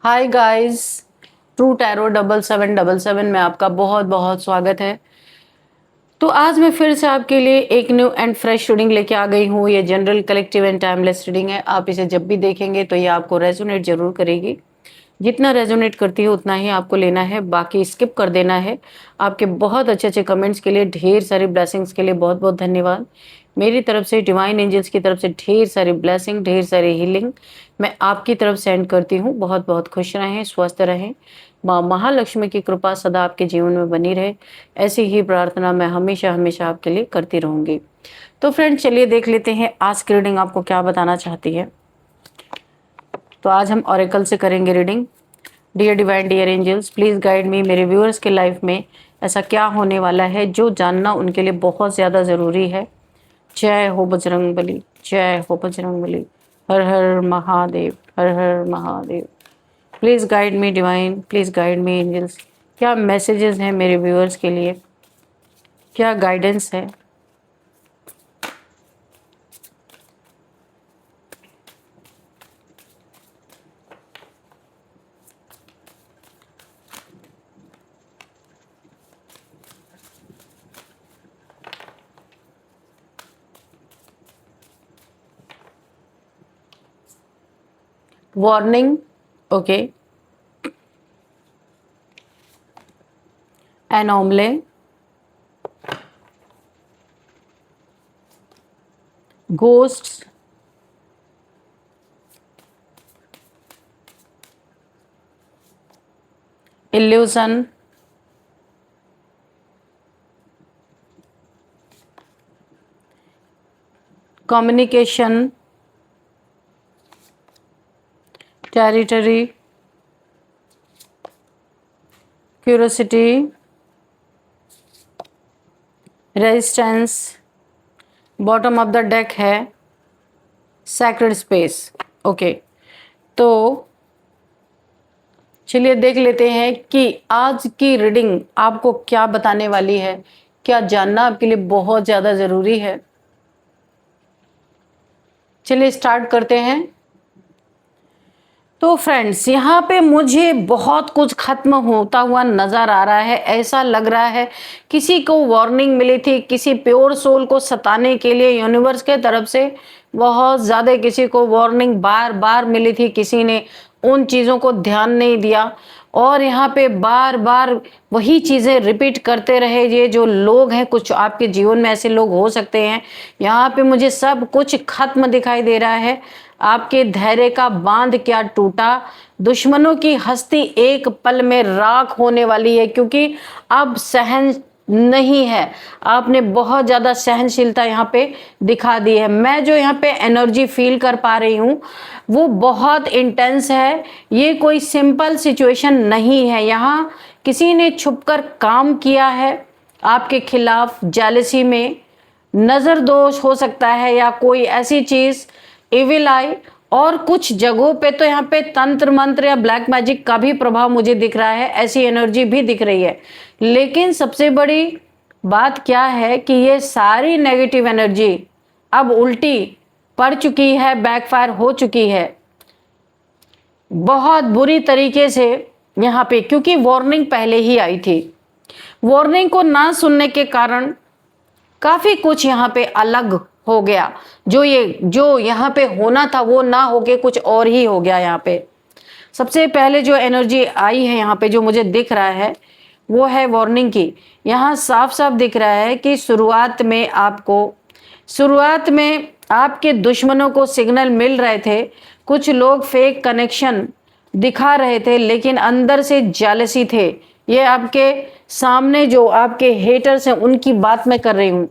Hi guys, true tarot 7777 में आपका बहुत बहुत स्वागत है। तो आज मैं फिर से आपके लिए एक न्यू एंड फ्रेश रीडिंग लेके आ गई हूँ। ये general collective and timeless reading है। आप इसे जब भी देखेंगे तो ये आपको रेजोनेट जरूर करेगी। जितना रेजोनेट करती है उतना ही आपको लेना है, बाकी स्किप कर देना है। आपके बहुत अच्छे अच्छे कमेंट्स के लिए, ढेर सारी ब्लेसिंग्स के लिए बहुत बहुत धन्यवाद। मेरी तरफ से, डिवाइन एंजल्स की तरफ से ढेर सारी ब्लेसिंग, ढेर सारी हीलिंग मैं आपकी तरफ सेंड करती हूँ। बहुत बहुत खुश रहें, स्वस्थ रहें। माँ महालक्ष्मी की कृपा सदा आपके जीवन में बनी रहे, ऐसी ही प्रार्थना मैं हमेशा हमेशा आपके लिए करती रहूंगी। तो फ्रेंड्स, चलिए देख लेते हैं आज की रीडिंग आपको क्या बताना चाहती है। तो आज हम ऑरेकल से करेंगे reading. Dear divine, dear angels, please guide me. मेरे व्यूअर्स के लाइफ में ऐसा क्या होने वाला है जो जानना उनके लिए बहुत ज़्यादा ज़रूरी है। जय हो बजरंगबली, जय हो बजरंगबली। हर हर महादेव, हर हर Mahadev. Please guide me divine, please guide me angels. क्या मैसेजेस हैं मेरे व्यूअर्स के लिए, क्या गाइडेंस है। Warning, okay. Anomaly, ghosts, illusion, communication, territory, curiosity, resistance. Bottom of the deck है सैक्रेड स्पेस, ओके। तो चलिए देख लेते हैं कि आज की रीडिंग आपको क्या बताने वाली है, क्या जानना आपके लिए बहुत ज़्यादा ज़रूरी है। चलिए स्टार्ट करते हैं। तो फ्रेंड्स, यहाँ पे मुझे बहुत कुछ खत्म होता हुआ नज़र आ रहा है। ऐसा लग रहा है किसी को वार्निंग मिली थी, किसी प्योर सोल को सताने के लिए यूनिवर्स के तरफ से बहुत ज़्यादा किसी को वार्निंग बार बार मिली थी। किसी ने उन चीज़ों को ध्यान नहीं दिया और यहाँ पे बार बार वही चीज़ें रिपीट करते रहे। ये जो लोग हैं, कुछ आपके जीवन में ऐसे लोग हो सकते हैं। यहाँ पे मुझे सब कुछ खत्म दिखाई दे रहा है। आपके धैर्य का बांध क्या टूटा। दुश्मनों की हस्ती एक पल में राख होने वाली है, क्योंकि अब सहन नहीं है। आपने बहुत ज़्यादा सहनशीलता यहाँ पे दिखा दी है। मैं जो यहाँ पे एनर्जी फील कर पा रही हूँ वो बहुत इंटेंस है। ये कोई सिंपल सिचुएशन नहीं है। यहाँ किसी ने छुपकर काम किया है आपके खिलाफ। जेलसी में नज़र दोष हो सकता है या कोई ऐसी चीज़ इविल आई, और कुछ जगहों पे तो यहाँ पे तंत्र मंत्र या ब्लैक मैजिक का भी प्रभाव मुझे दिख रहा है। ऐसी एनर्जी भी दिख रही है। लेकिन सबसे बड़ी बात क्या है कि ये सारी नेगेटिव एनर्जी अब उल्टी पड़ चुकी है, बैकफायर हो चुकी है बहुत बुरी तरीके से यहाँ पे, क्योंकि वार्निंग पहले ही आई थी। वार्निंग को ना सुनने के कारण काफी कुछ यहाँ पे अलग हो गया। जो यहाँ पे होना था वो ना होके कुछ और ही हो गया। यहाँ पे सबसे पहले जो एनर्जी आई है यहाँ पे, जो मुझे दिख रहा है वो है वार्निंग की। यहाँ साफ साफ दिख रहा है कि शुरुआत में आपके दुश्मनों को सिग्नल मिल रहे थे। कुछ लोग फेक कनेक्शन दिखा रहे थे लेकिन अंदर से जेलसी थे। ये आपके सामने जो आपके हेटर्स हैं उनकी बात मैं कर रही हूँ।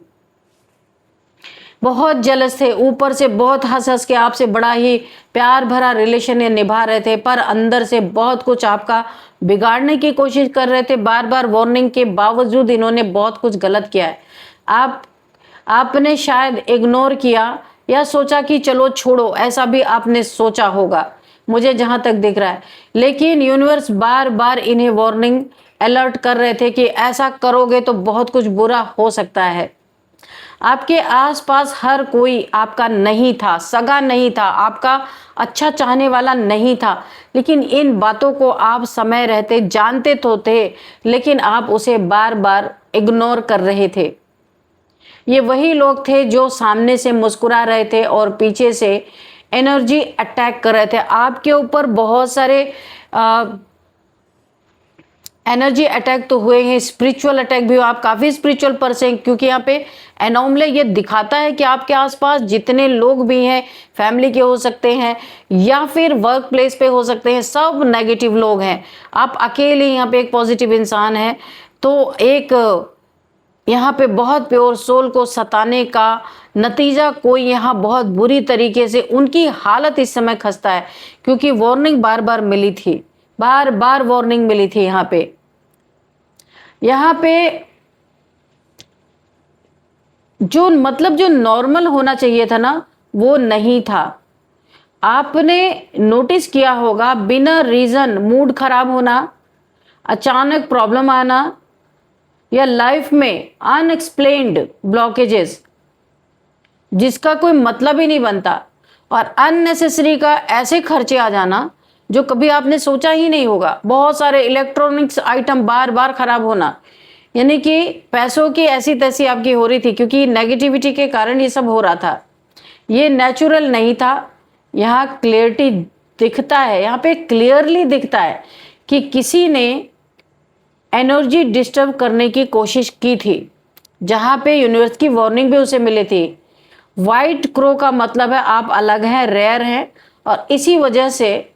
बहुत जेलस थे, ऊपर से बहुत हंस हंस के आपसे बड़ा ही प्यार भरा रिलेशन निभा रहे थे, पर अंदर से बहुत कुछ आपका बिगाड़ने की कोशिश कर रहे थे। बार बार वार्निंग के बावजूद इन्होंने बहुत कुछ गलत किया है। आपने शायद इग्नोर किया या सोचा कि चलो छोड़ो, ऐसा भी आपने सोचा होगा मुझे जहां तक दिख रहा है। लेकिन यूनिवर्स बार बार इन्हें वार्निंग अलर्ट कर रहे थे कि ऐसा करोगे तो बहुत कुछ बुरा हो सकता है। आपके आसपास हर कोई आपका नहीं था, सगा नहीं था, आपका अच्छा चाहने वाला नहीं था, लेकिन इन बातों को आप समय रहते जानते तो थे, लेकिन आप उसे बार बार इग्नोर कर रहे थे। ये वही लोग थे जो सामने से मुस्कुरा रहे थे और पीछे से एनर्जी अटैक कर रहे थे आपके ऊपर। बहुत सारे एनर्जी अटैक तो हुए हैं, स्पिरिचुअल अटैक भी हुआ। आप काफ़ी स्पिरिचुअल पर्सन, क्योंकि यहाँ पे एनोमले ये दिखाता है कि आपके आसपास जितने लोग भी हैं, फैमिली के हो सकते हैं या फिर वर्क प्लेस पे हो सकते हैं, सब नेगेटिव लोग हैं। आप अकेले यहाँ पे एक पॉजिटिव इंसान है। तो एक यहाँ पे बहुत प्योर सोल को सताने का नतीजा कोई यहाँ बहुत बुरी तरीके से उनकी हालत इस समय खस्ता है, क्योंकि वार्निंग बार बार मिली थी, बार बार वार्निंग मिली थी। यहाँ पे जो मतलब जो नॉर्मल होना चाहिए था ना, वो नहीं था। आपने नोटिस किया होगा, बिना रीजन मूड खराब होना, अचानक प्रॉब्लम आना, या लाइफ में अनएक्सप्लेन्ड ब्लॉकेजेस जिसका कोई मतलब ही नहीं बनता, और अननेसेसरी का ऐसे खर्चे आ जाना जो कभी आपने सोचा ही नहीं होगा। बहुत सारे इलेक्ट्रॉनिक्स आइटम बार बार खराब होना, यानी कि पैसों की ऐसी तैसी आपकी हो रही थी, क्योंकि नेगेटिविटी के कारण ये सब हो रहा था। ये नेचुरल नहीं था। यहाँ क्लियरिटी दिखता है, यहाँ पे क्लियरली दिखता है कि किसी ने एनर्जी डिस्टर्ब करने की कोशिश की थी, जहाँ पे यूनिवर्स की वार्निंग भी उसे मिली थी। वाइट क्रो का मतलब है आप अलग हैं, रेयर हैं, और इसी वजह से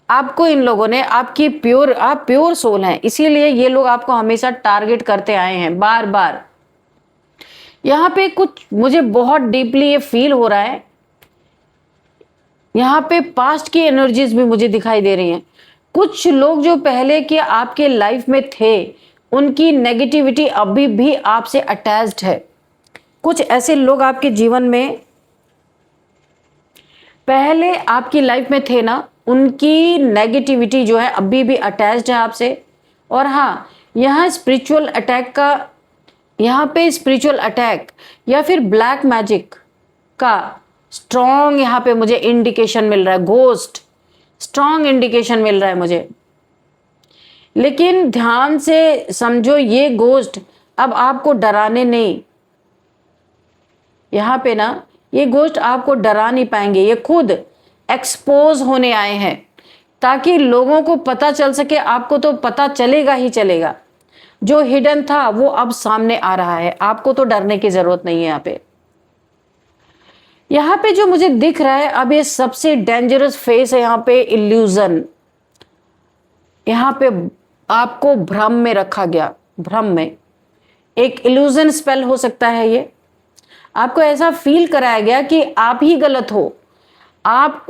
आपको इन लोगों ने आप प्योर सोल हैं, इसीलिए ये लोग आपको हमेशा टारगेट करते आए हैं बार बार। यहाँ पे कुछ मुझे बहुत डीपली ये फील हो रहा है, यहाँ पे पास्ट की एनर्जीज भी मुझे दिखाई दे रही हैं। कुछ लोग जो पहले के आपके लाइफ में थे, उनकी नेगेटिविटी अभी भी आपसे अटैच्ड है। कुछ ऐसे लोग आपके जीवन में पहले आपकी लाइफ में थे ना, उनकी नेगेटिविटी जो है अभी भी अटैच्ड है आपसे। और हाँ, यहाँ स्पिरिचुअल अटैक का, यहाँ पे स्पिरिचुअल अटैक या फिर ब्लैक मैजिक का स्ट्रॉन्ग यहाँ पे मुझे इंडिकेशन मिल रहा है। घोस्ट स्ट्रॉन्ग इंडिकेशन मिल रहा है मुझे। लेकिन ध्यान से समझो, ये घोस्ट अब आपको डराने नहीं, यहाँ पे ना ये घोस्ट आपको डरा नहीं पाएंगे। ये खुद एक्सपोज होने आए हैं ताकि लोगों को पता चल सके। आपको तो पता चलेगा ही चलेगा, जो हिडन था वो अब सामने आ रहा है। आपको तो डरने की जरूरत नहीं है। यहाँ पे जो मुझे दिख रहा है, अब ये सबसे डेंजरस फेस है यहाँ पे, इल्यूजन। यहाँ पे आपको भ्रम में रखा गया, भ्रम में एक इल्यूजन स्पेल हो सकता है। ये आपको ऐसा फील कराया गया कि आप ही गलत हो, आप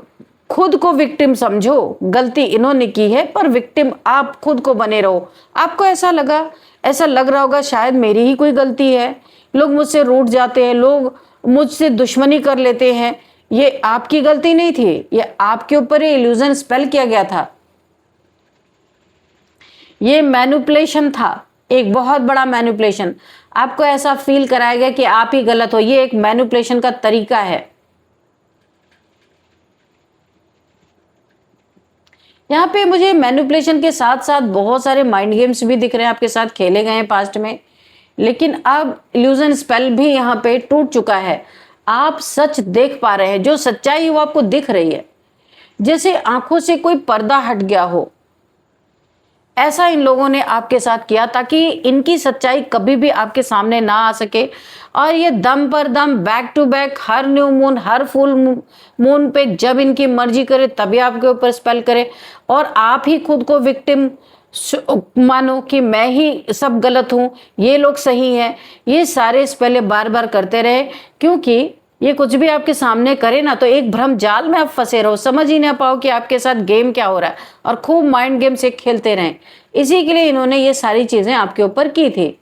खुद को विक्टिम समझो, गलती इन्होंने की है पर विक्टिम आप खुद को बने रहो। आपको ऐसा लग रहा होगा शायद मेरी ही कोई गलती है, लोग मुझसे रूठ जाते हैं, लोग मुझसे दुश्मनी कर लेते हैं। ये आपकी गलती नहीं थी, ये आपके ऊपर ये इल्यूजन स्पेल किया गया था। ये मैनिपुलेशन था, एक बहुत बड़ा मैनिपुलेशन। आपको ऐसा फील कराया गया कि आप ही गलत हो। ये एक मैनिपुलेशन का तरीका है। यहाँ पे मुझे मैनिपुलेशन के साथ साथ बहुत सारे माइंड गेम्स भी दिख रहे हैं, आपके साथ खेले गए हैं पास्ट में। लेकिन अब इल्यूजन स्पेल भी यहाँ पे टूट चुका है। आप सच देख पा रहे हैं, जो सच्चाई है वो आपको दिख रही है, जैसे आंखों से कोई पर्दा हट गया हो। ऐसा इन लोगों ने आपके साथ किया ताकि इनकी सच्चाई कभी भी आपके सामने ना आ सके। और ये दम पर दम, बैक टू बैक, हर न्यू मून, हर फुल मून पे जब इनकी मर्जी करे तभी आपके ऊपर स्पेल करे, और आप ही खुद को विक्टिम मानो कि मैं ही सब गलत हूं, ये लोग सही हैं। ये सारे स्पेल बार बार करते रहे, क्योंकि ये कुछ भी आपके सामने करे ना तो एक भ्रम जाल में आप फंसे रहो, समझ ही ना पाओ कि आपके साथ गेम क्या हो रहा है, और खूब माइंड गेम से खेलते रहें। इसी के लिए इन्होंने ये सारी चीजें आपके ऊपर की थी।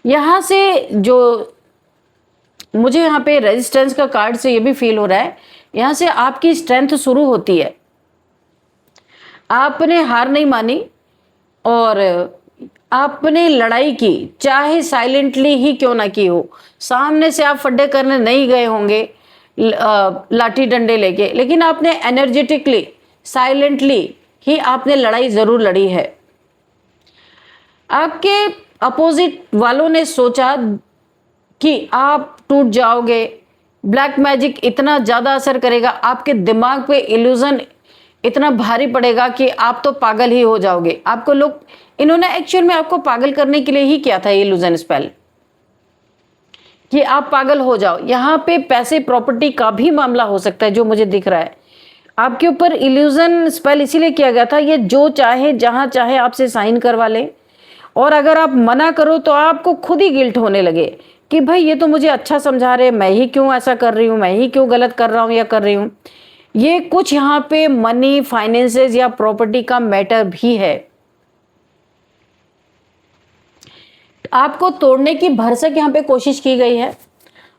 यहां से जो मुझे यहाँ पे रेजिस्टेंस का कार्ड से ये भी फील हो रहा है, यहां से आपकी स्ट्रेंथ शुरू होती है। आपने हार नहीं मानी और आपने लड़ाई की, चाहे साइलेंटली ही क्यों ना की हो, सामने से आप फड्डे करने नहीं गए होंगे लाठी डंडे लेके, लेकिन आपने एनर्जेटिकली साइलेंटली ही आपने लड़ाई जरूर लड़ी है। आपके अपोजिट वालों ने सोचा कि आप टूट जाओगे, ब्लैक मैजिक इतना ज़्यादा असर करेगा, आपके दिमाग पे इल्यूजन इतना भारी पड़ेगा कि आप तो पागल ही हो जाओगे। आपको लोग, इन्होंने एक्चुअल में आपको पागल करने के लिए ही किया था इल्यूजन स्पेल, कि आप पागल हो जाओ। यहाँ पे पैसे प्रॉपर्टी का भी मामला हो सकता है जो मुझे दिख रहा है। आपके ऊपर इल्यूजन स्पेल इसीलिए किया गया था, ये जो चाहे जहां चाहे आपसे साइन करवा ले, और अगर आप मना करो तो आपको खुद ही गिल्ट होने लगे कि भाई ये तो मुझे अच्छा समझा रहे, मैं ही क्यों ऐसा कर रही हूँ, मैं ही क्यों गलत कर रहा हूँ या कर रही हूँ। ये कुछ यहाँ पे मनी, फाइनेंसेस या प्रॉपर्टी का मैटर भी है। आपको तोड़ने की भरसक यहाँ पे कोशिश की गई है,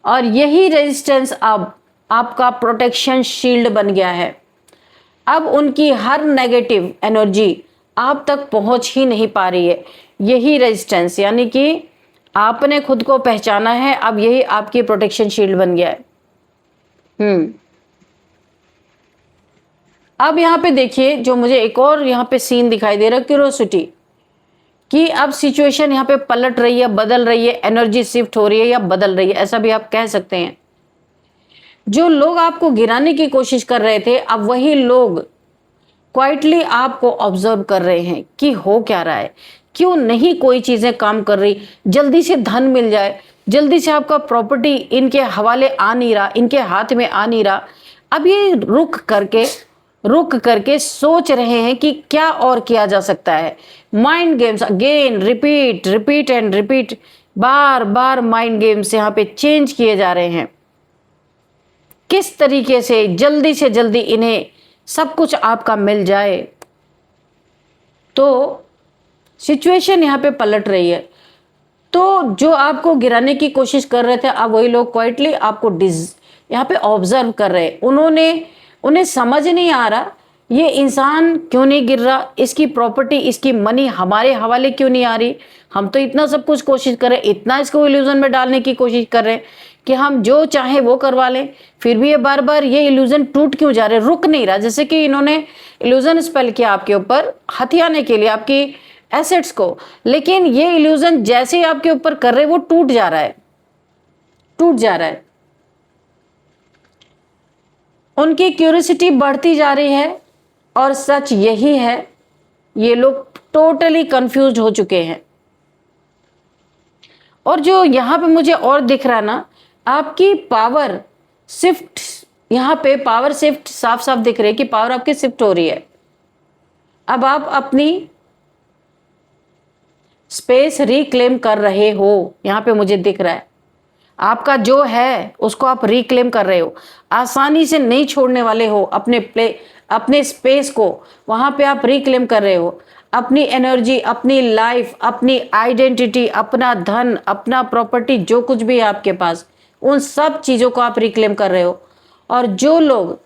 और यही रेजिस्टेंस अब आपका प्रोटेक्शन शील्ड बन गया है। अब उनकी हर नेगेटिव एनर्जी आप तक पहुंच ही नहीं पा रही है। यही रेजिस्टेंस, यानी कि आपने खुद को पहचाना है, अब यही आपकी प्रोटेक्शन शील्ड बन गया है। अब यहाँ पे देखिए, जो मुझे एक और यहाँ पे सीन दिखाई दे रहा है, क्यूरोसिटी, कि अब सिचुएशन यहाँ पे पलट रही है, बदल रही है, एनर्जी शिफ्ट हो रही है या बदल रही है, ऐसा भी आप कह सकते हैं। जो लोग आपको गिराने की कोशिश कर रहे थे, अब वही लोग क्वाइटली आपको ऑब्जर्व कर रहे हैं कि हो क्या रहा है, क्यों नहीं कोई चीजें काम कर रही, जल्दी से धन मिल जाए, जल्दी से आपका प्रॉपर्टी इनके हवाले आ नहीं रहा, इनके हाथ में आ नहीं रहा। अब ये रुक करके सोच रहे हैं कि क्या और किया जा सकता है। Mind games again, repeat and repeat, bar bar mind games यहाँ पे चेंज किए जा रहे हैं। किस तरीके से जल्दी इन्हें सब कुछ आपका मिल जाए। तो सिचुएशन यहाँ पे पलट रही है। तो जो आपको गिराने की कोशिश कर रहे थे, अब वही लोग क्वाइटली आपको यहाँ पे ऑब्जर्व कर रहे हैं। उन्हें समझ नहीं आ रहा ये इंसान क्यों नहीं गिर रहा, इसकी प्रॉपर्टी, इसकी मनी हमारे हवाले क्यों नहीं आ रही। हम तो इतना सब कुछ कोशिश कर रहे हैं, इतना इसको इल्यूजन में डालने की कोशिश कर रहे हैं कि हम जो चाहे वो करवा लें, फिर भी ये बार बार ये इल्यूजन टूट क्यों जा रहे, रुक नहीं रहा। जैसे कि इन्होंने इल्यूजन स्पेल किया आपके ऊपर हथियाने के लिए आपकी एसेट्स को, लेकिन ये इल्यूजन जैसे ही आपके ऊपर कर रहे वो टूट जा रहा है। उनकी क्यूरियोसिटी बढ़ती जा रही है, और सच यही है, ये लोग टोटली कंफ्यूज्ड हो चुके हैं। और जो यहाँ पे मुझे और दिख रहा है ना, आपकी पावर शिफ्ट, यहाँ पे पावर शिफ्ट साफ साफ दिख रही है कि पावर आपकी शिफ्ट हो रही है। अब आप अपनी स्पेस रिक्लेम कर रहे हो, यहाँ पे मुझे दिख रहा है। आपका जो है उसको आप रिक्लेम कर रहे हो, आसानी से नहीं छोड़ने वाले हो। अपने स्पेस को वहां पे आप रिक्लेम कर रहे हो। अपनी एनर्जी, अपनी लाइफ, अपनी आइडेंटिटी, अपना धन, अपना प्रॉपर्टी, जो कुछ भी है आपके पास, उन सब चीजों को आप रिक्लेम कर रहे हो। और जो लोग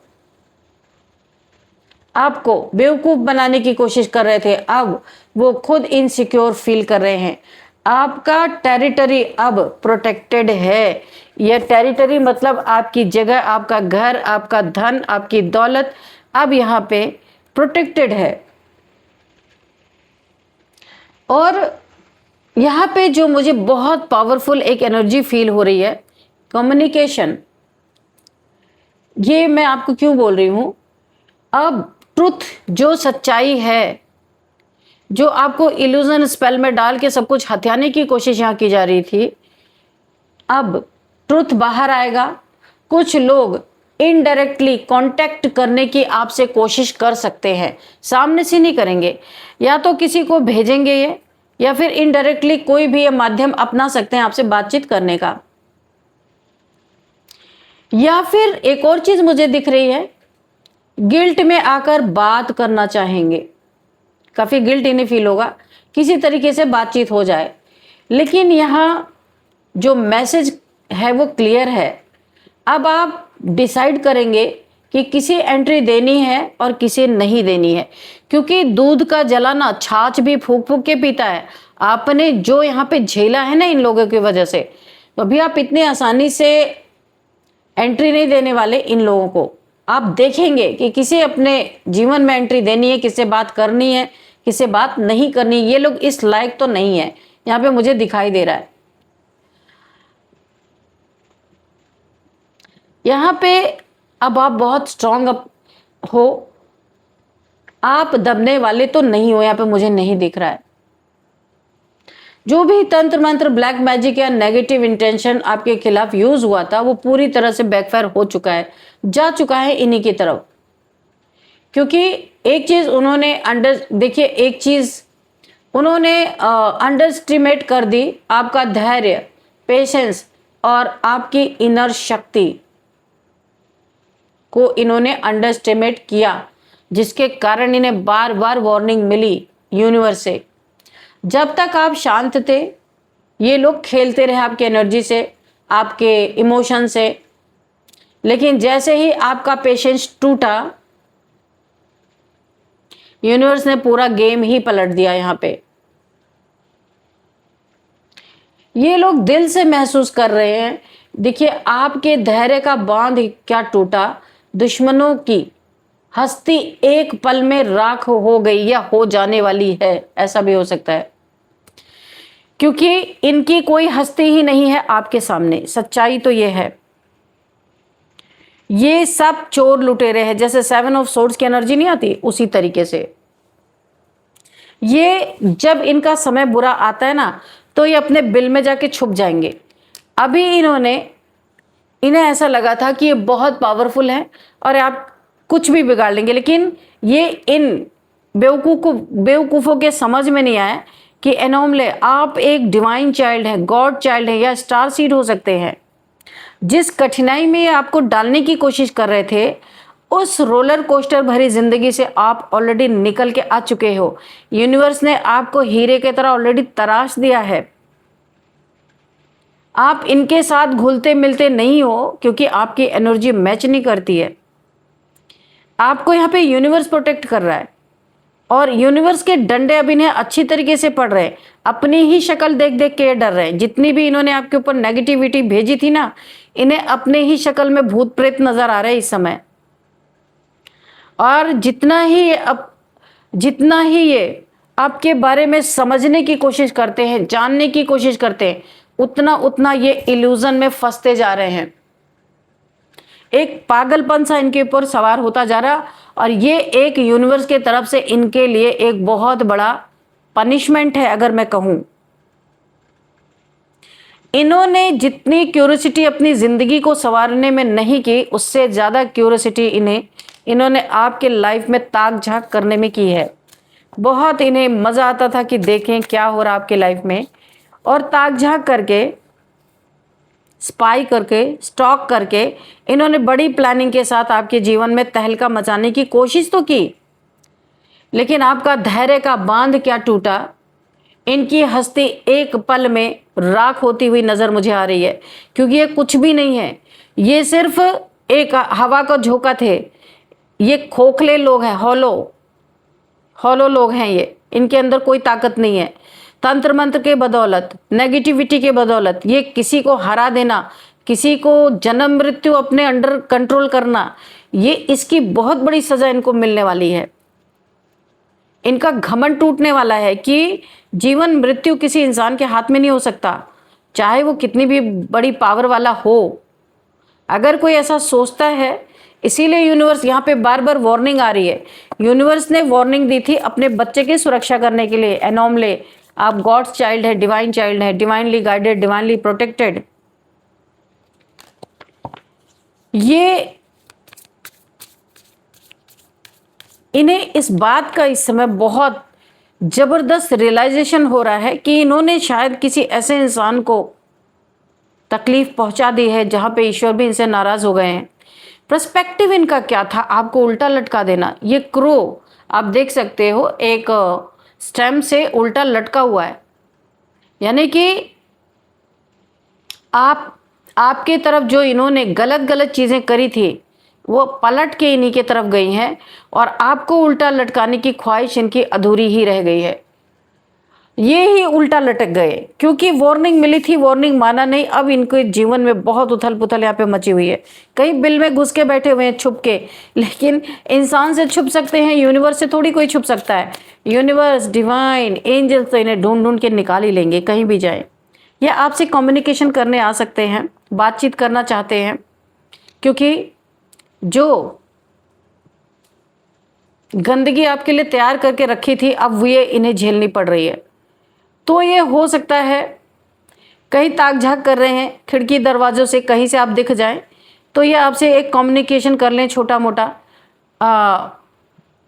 आपको बेवकूफ बनाने की कोशिश कर रहे थे, अब वो खुद इनसिक्योर फील कर रहे हैं। आपका टेरिटरी अब प्रोटेक्टेड है। यह टेरिटरी मतलब आपकी जगह, आपका घर, आपका धन, आपकी दौलत अब यहाँ पे प्रोटेक्टेड है। और यहाँ पे जो मुझे बहुत पावरफुल एक एनर्जी फील हो रही है, कम्युनिकेशन। ये मैं आपको क्यों बोल रही हूं, अब ट्रुथ, जो सच्चाई है, जो आपको इल्यूजन स्पेल में डाल के सब कुछ हथियाने की कोशिश यहाँ की जा रही थी, अब ट्रुथ बाहर आएगा। कुछ लोग इनडायरेक्टली कांटेक्ट करने की आपसे कोशिश कर सकते हैं, सामने से नहीं करेंगे, या तो किसी को भेजेंगे ये, या फिर इनडायरेक्टली कोई भी ये माध्यम अपना सकते हैं आपसे बातचीत करने का। या फिर एक और चीज मुझे दिख रही है, गिल्ट में आकर बात करना चाहेंगे। काफी गिल्ट इन्हें फील होगा, किसी तरीके से बातचीत हो जाए। लेकिन यहाँ जो मैसेज है वो क्लियर है। अब आप डिसाइड करेंगे कि किसे एंट्री देनी है और किसे नहीं देनी है, क्योंकि दूध का जलाना छाछ भी फूक फूक के पीता है। आपने जो यहाँ पे झेला है ना इन लोगों की वजह से, तो अभी आप इतनी आसानी से एंट्री नहीं देने वाले इन लोगों को। आप देखेंगे कि किसे अपने जीवन में एंट्री देनी है, किसे बात करनी है, किसे बात नहीं करनी। ये लोग इस लायक तो नहीं है, यहाँ पे मुझे दिखाई दे रहा है। यहाँ पे अब आप बहुत स्ट्रांग हो, आप दबने वाले तो नहीं हो, यहाँ पे मुझे नहीं दिख रहा है। जो भी तंत्र मंत्र, ब्लैक मैजिक या नेगेटिव इंटेंशन आपके खिलाफ यूज हुआ था, वो पूरी तरह से बैकफायर हो चुका है, जा चुका है इन्हीं की तरफ। क्योंकि एक चीज उन्होंने देखिए, एक चीज उन्होंने अंडरस्टिमेट कर दी, आपका धैर्य, पेशेंस और आपकी इनर शक्ति को इन्होंने अंडरस्टिमेट किया, जिसके कारण इन्हें बार बार वार्निंग मिली यूनिवर्स से। जब तक आप शांत थे, ये लोग खेलते रहे आपकी एनर्जी से, आपके इमोशन से, लेकिन जैसे ही आपका पेशेंस टूटा, यूनिवर्स ने पूरा गेम ही पलट दिया। यहाँ पे ये लोग दिल से महसूस कर रहे हैं, देखिए आपके धैर्य का बांध क्या टूटा, दुश्मनों की हस्ती एक पल में राख हो गई या हो जाने वाली है, ऐसा भी हो सकता है। क्योंकि इनकी कोई हस्ती ही नहीं है आपके सामने, सच्चाई तो ये है। ये सब चोर लुटेरे हैं, जैसे 7 ऑफ सोर्ड्स की एनर्जी नहीं आती, उसी तरीके से ये जब इनका समय बुरा आता है ना, तो ये अपने बिल में जाके छुप जाएंगे। अभी इन्हें ऐसा लगा था कि ये बहुत पावरफुल है और आप कुछ भी बिगाड़ लेंगे, लेकिन ये इन बेवकूफ़ों के समझ में नहीं आया कि एनोमले, आप एक डिवाइन चाइल्ड हैं, गॉड चाइल्ड है या स्टार सीड हो सकते हैं। जिस कठिनाई में ये आपको डालने की कोशिश कर रहे थे, उस रोलर कोस्टर भरी जिंदगी से आप ऑलरेडी निकल के आ चुके हो। यूनिवर्स ने आपको हीरे की तरह ऑलरेडी तराश दिया है। आप इनके साथ घुलते मिलते नहीं हो, क्योंकि आपकी एनर्जी मैच नहीं करती है। आपको यहाँ पे यूनिवर्स प्रोटेक्ट कर रहा है और यूनिवर्स के डंडे अब इन्हें अच्छी तरीके से पड़ रहे हैं। अपनी ही शक्ल देख देख के डर रहे हैं। जितनी भी इन्होंने आपके ऊपर नेगेटिविटी भेजी थी ना, इन्हें अपने ही शक्ल में भूत प्रेत नजर आ रहे हैं इस समय। और जितना ही ये आपके बारे में समझने की कोशिश करते हैं, जानने की कोशिश करते हैं, उतना ये इल्यूजन में फंसते जा रहे हैं। एक पागलपन सा इनके ऊपर सवार होता जा रहा, और ये एक यूनिवर्स के तरफ से इनके लिए एक बहुत बड़ा पनिशमेंट है। अगर मैं कहूं, इन्होंने जितनी क्यूरियोसिटी अपनी जिंदगी को संवारने में नहीं की, उससे ज्यादा क्यूरियोसिटी इन्होंने आपके लाइफ में ताक झांक करने में की है। बहुत इन्हें मजा आता था कि देखें क्या हो रहा आपके लाइफ में, और ताक झांक करके, स्पाई करके, स्टॉक करके इन्होंने बड़ी प्लानिंग के साथ आपके जीवन में तहलका मचाने की कोशिश तो की, लेकिन आपका धैर्य का बांध क्या टूटा। इनकी हस्ती एक पल में राख होती हुई नजर मुझे आ रही है, क्योंकि ये कुछ भी नहीं है, ये सिर्फ एक हवा का झोंका थे। ये खोखले लोग हैं, हॉलो लोग हैं ये, इनके अंदर कोई ताकत नहीं है। तंत्र मंत्र के बदौलत, नेगेटिविटी के बदौलत ये किसी को हरा देना, किसी को जन्म मृत्यु अपने अंडर कंट्रोल करना, ये इसकी बहुत बड़ी सजा इनको मिलने वाली है। इनका घमंड टूटने वाला है कि जीवन मृत्यु किसी इंसान के हाथ में नहीं हो सकता, चाहे वो कितनी भी बड़ी पावर वाला हो। अगर कोई ऐसा सोचता है, इसीलिए यूनिवर्स यहाँ पे बार बार वार्निंग आ रही है। यूनिवर्स ने वार्निंग दी थी अपने बच्चे की सुरक्षा करने के लिए, एनोमले, आप गॉड्स चाइल्ड है, डिवाइन चाइल्ड है, डिवाइनली गाइडेड, डिवाइनली प्रोटेक्टेड। ये इन्हें इस बात का इस समय बहुत जबरदस्त रियलाइजेशन हो रहा है कि इन्होंने शायद किसी ऐसे इंसान को तकलीफ पहुंचा दी है जहां पे ईश्वर भी इनसे नाराज हो गए हैं। पर्सपेक्टिव इनका क्या था, आपको उल्टा लटका देना। ये क्रो आप देख सकते हो, एक स्टेम से उल्टा लटका हुआ है, यानी कि आपके तरफ जो इन्होंने गलत चीजें करी थी, वो पलट के इन्हीं की तरफ गई हैं, और आपको उल्टा लटकाने की ख्वाहिश इनकी अधूरी ही रह गई है। ये ही उल्टा लटक गए, क्योंकि वार्निंग मिली थी, वार्निंग माना नहीं। अब इनके जीवन में बहुत उथल पुथल यहाँ पे मची हुई है। कई बिल में घुस के बैठे हुए हैं छुप के, लेकिन इंसान से छुप सकते हैं, यूनिवर्स से थोड़ी कोई छुप सकता है। यूनिवर्स, डिवाइन, एंजल्स तो इन्हें ढूंढ ढूंढ के निकाल ही लेंगे कहीं भी जाए। या आपसे कम्युनिकेशन करने आ सकते हैं, बातचीत करना चाहते हैं, क्योंकि जो गंदगी आपके लिए तैयार करके रखी थी अब ये इन्हें झेलनी पड़ रही है। तो ये हो सकता है कहीं ताक झाक कर रहे हैं खिड़की दरवाजों से, कहीं से आप दिख जाएं तो ये आपसे एक कम्युनिकेशन कर लें, छोटा मोटा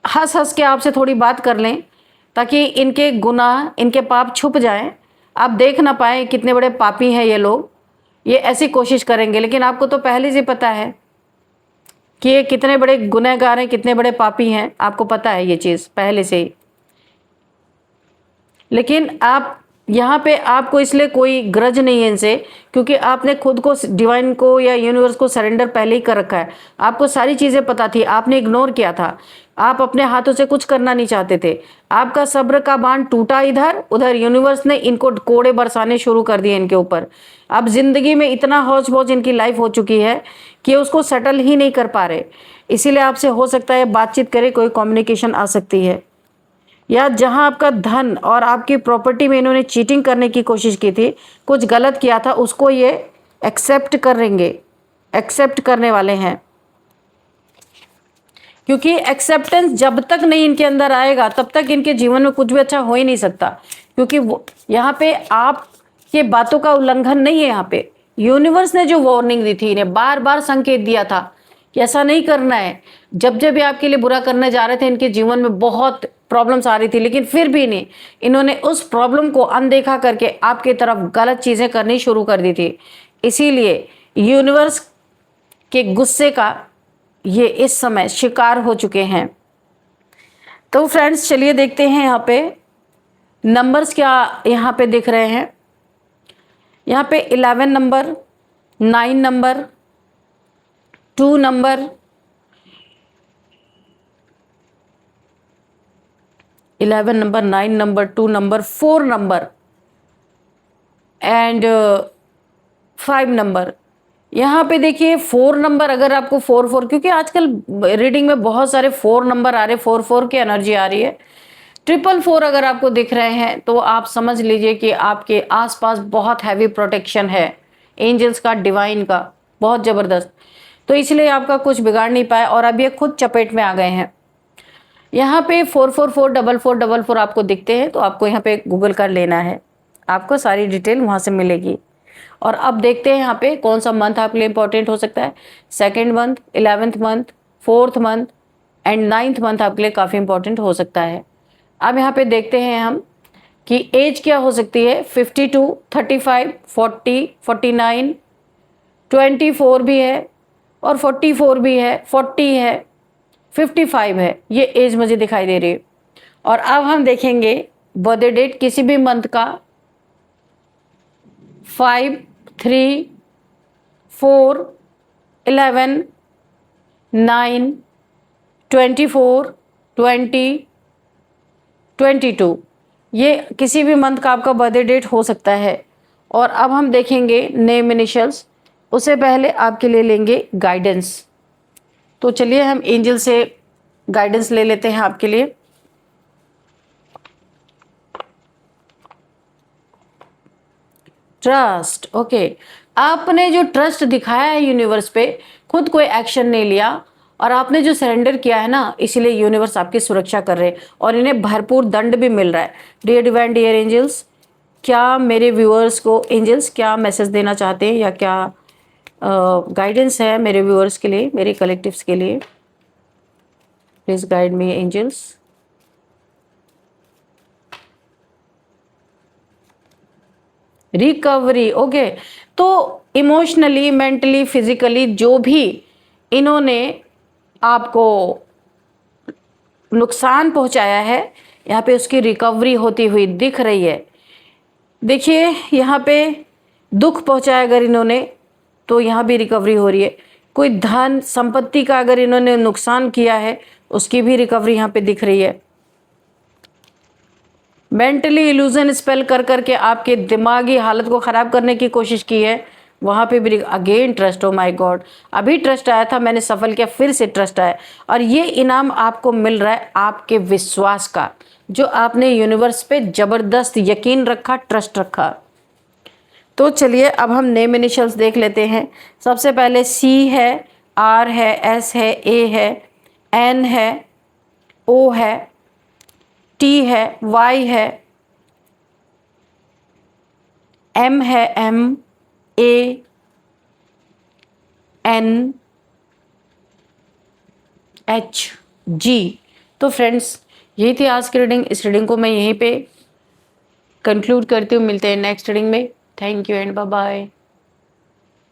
हंस हंस के आपसे थोड़ी बात कर लें, ताकि इनके गुनाह, इनके पाप छुप जाएं, आप देख ना पाए कितने बड़े पापी हैं ये लोग। ये ऐसी कोशिश करेंगे, लेकिन आपको तो पहले से पता है कि ये कितने बड़े गुनहगार हैं, कितने बड़े पापी हैं, आपको पता है ये चीज़ पहले से ही। लेकिन आप यहाँ पे, आपको इसलिए कोई ग्रज नहीं है इनसे, क्योंकि आपने खुद को, डिवाइन को या यूनिवर्स को सरेंडर पहले ही कर रखा है। आपको सारी चीज़ें पता थी, आपने इग्नोर किया था, आप अपने हाथों से कुछ करना नहीं चाहते थे। आपका सब्र का बांध टूटा इधर उधर, यूनिवर्स ने इनको कोड़े बरसाने शुरू कर दिए इनके ऊपर। अब जिंदगी में इतना हौच पौच इनकी लाइफ हो चुकी है कि उसको सेटल ही नहीं कर पा रहे। इसीलिए आपसे हो सकता है बातचीत करे, कोई कम्युनिकेशन आ सकती है। या जहां आपका धन और आपकी प्रॉपर्टी में इन्होंने चीटिंग करने की कोशिश की थी, कुछ गलत किया था, उसको ये एक्सेप्ट करेंगे, एक्सेप्ट करने वाले हैं। क्योंकि एक्सेप्टेंस जब तक नहीं इनके अंदर आएगा तब तक इनके जीवन में कुछ भी अच्छा हो ही नहीं सकता। क्योंकि यहाँ पे आपके बातों का उल्लंघन नहीं है। यहाँ पे यूनिवर्स ने जो वार्निंग दी थी, इन्हें बार बार संकेत दिया था कि ऐसा नहीं करना है। जब जब ये आपके लिए बुरा करने जा रहे थे, इनके जीवन में बहुत प्रॉब्लम्स आ रही थी, लेकिन फिर भी नहीं, इन्होंने उस प्रॉब्लम को अनदेखा करके आपकी तरफ गलत चीज़ें करनी शुरू कर दी थी। इसीलिए यूनिवर्स के गुस्से का ये इस समय शिकार हो चुके हैं। तो फ्रेंड्स, चलिए देखते हैं यहाँ पे नंबर्स क्या यहाँ पे दिख रहे हैं। यहाँ पे 11 number, 9 number, 2 number, 11 number, 9 number, 2 number, 4 number and 5 number. यहाँ पे देखिए 4 नंबर, अगर आपको 4 क्योंकि आजकल रीडिंग में बहुत सारे 4 नंबर आ रहे, 4 की एनर्जी आ रही है। 4 अगर आपको दिख रहे हैं तो आप समझ लीजिए कि आपके आसपास बहुत हैवी प्रोटेक्शन है एंजल्स का, डिवाइन का, बहुत ज़बरदस्त। तो इसलिए आपका कुछ बिगाड़ नहीं पाए और अब ये खुद चपेट में आ गए हैं। यहाँ पे 4444444 आपको दिखते हैं, तो आपको यहाँ पे गूगल कर लेना है, आपको सारी डिटेल वहाँ से मिलेगी। और अब देखते हैं यहाँ पे कौन सा मंथ आपके लिए इंपॉर्टेंट हो सकता है। 2nd month, 11th month, 4th month and 9th month आपके लिए काफ़ी इंपॉर्टेंट हो सकता है। अब यहाँ पे देखते हैं हम कि एज क्या हो सकती है। 52, 35, 40, 49, 24 भी है और 44 भी है, 40 है, 55 है, ये एज मुझे दिखाई दे रही है। और अब हम देखेंगे बर्थडे डेट किसी भी मंथ का। 5, 3, 4, 11, 9, 24, 20, 22, ये किसी भी मंथ का आपका बर्थडे डेट हो सकता है। और अब हम देखेंगे नेम इनिशियल्स, उससे पहले आपके लिए लेंगे गाइडेंस। तो चलिए हम एंजल से गाइडेंस ले लेते हैं आपके लिए। Trust, okay. आपने जो ट्रस्ट दिखाया है यूनिवर्स पे, खुद कोई एक्शन नहीं लिया और आपने जो सरेंडर किया है ना, इसलिए यूनिवर्स आपकी सुरक्षा कर रहे हैं और इन्हें भरपूर दंड भी मिल रहा है। डियर डिवाइन, डियर एंजल्स, क्या मेरे व्यूअर्स को एंजल्स क्या मैसेज देना चाहते हैं या क्या गाइडेंस है मेरे व्यूअर्स के लिए, मेरे कलेक्टिव्स के लिए? Please guide me angels. Recovery, okay. तो इमोशनली, मेंटली, फिजिकली जो भी इन्होंने आपको नुकसान पहुंचाया है, यहाँ पे उसकी रिकवरी होती हुई दिख रही है। देखिए यहाँ पे दुख पहुंचाया अगर इन्होंने, तो यहाँ भी रिकवरी हो रही है। कोई धन संपत्ति का अगर इन्होंने नुकसान किया है, उसकी भी रिकवरी यहाँ पे दिख रही है। मेंटली इल्यूजन स्पेल कर करके आपके दिमागी हालत को ख़राब करने की कोशिश की है, वहाँ पे भी again trust. Oh my God, अभी ट्रस्ट आया था, मैंने सफल किया, फिर से ट्रस्ट आया। और ये इनाम आपको मिल रहा है आपके विश्वास का, जो आपने यूनिवर्स पे ज़बरदस्त यकीन रखा, ट्रस्ट रखा। तो चलिए अब हम नेम इनिशियल्स देख लेते हैं। सबसे पहले सी है, आर है, एस है, ए है, एन है, ओ है, टी है, वाई है, एम है, एम, ए, एन, एच, जी। तो फ्रेंड्स, यही थी आज की रीडिंग। इस रीडिंग को मैं यहीं पे कंक्लूड करती हूँ। मिलते हैं नेक्स्ट रीडिंग में। Thank you and bye bye.